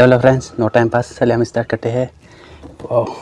Hello friends, no time pass. चलिए हम start करते हैं। वाह,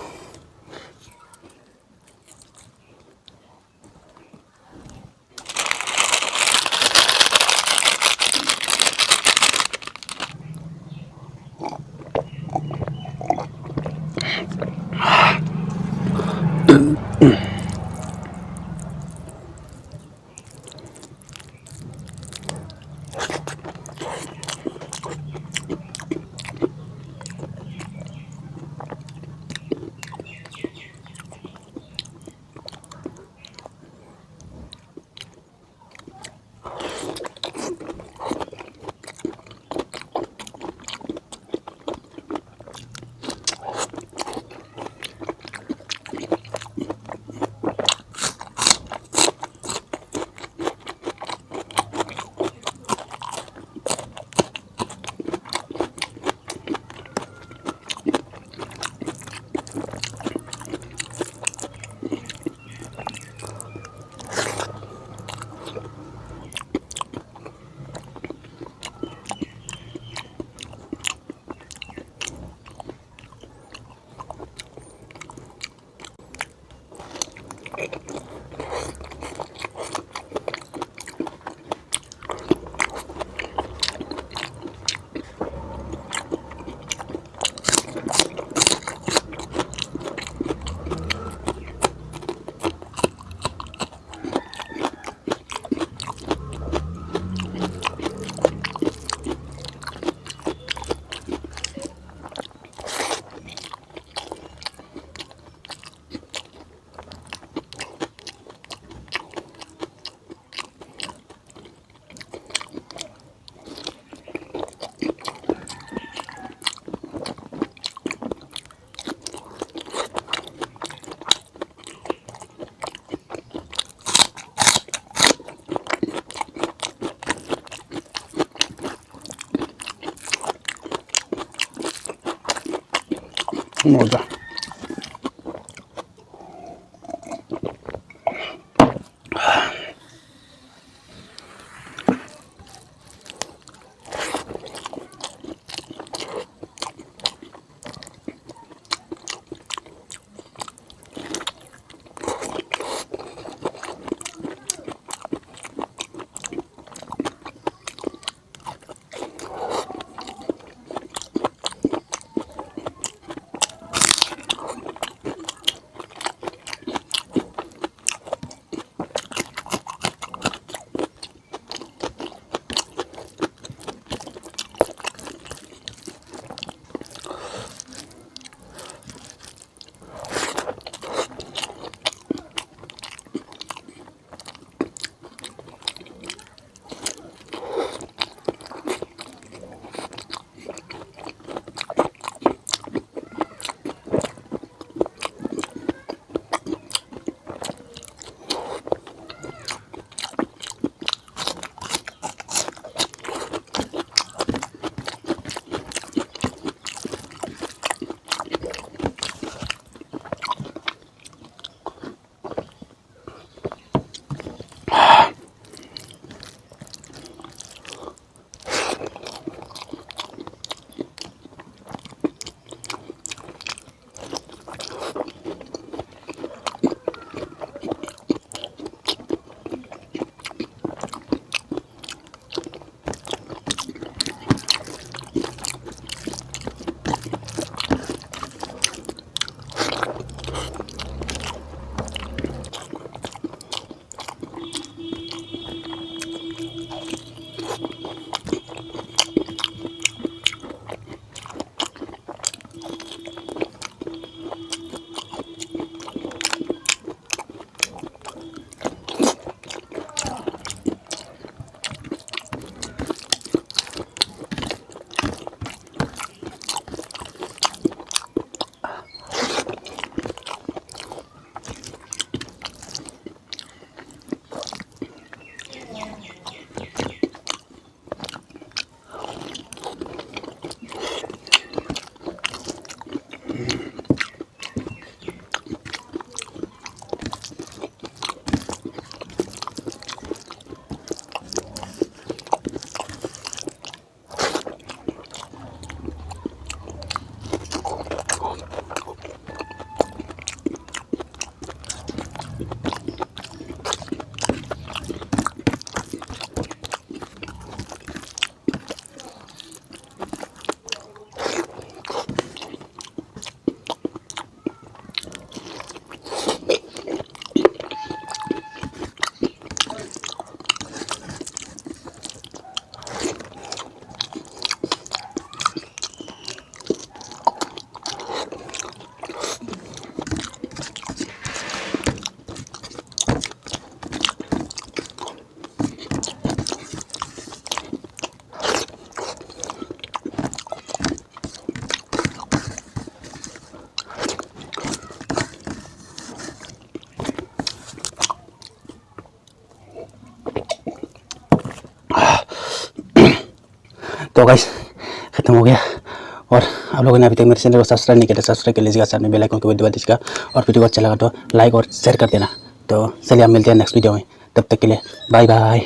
मौजा। तो गाइस ख़त्म हो गया। और आप लोगों ने अभी तक मेरे चैनल को सब्सक्राइब नहीं किया तो सब्सक्राइब कर लीजिएगा, साथ में बेल आइकन को भी दबा दीजिएगा और वीडियो को अच्छा लगा तो लाइक और शेयर कर देना। तो चलिए हम मिलते हैं नेक्स्ट वीडियो में, तब तक के लिए बाय बाय।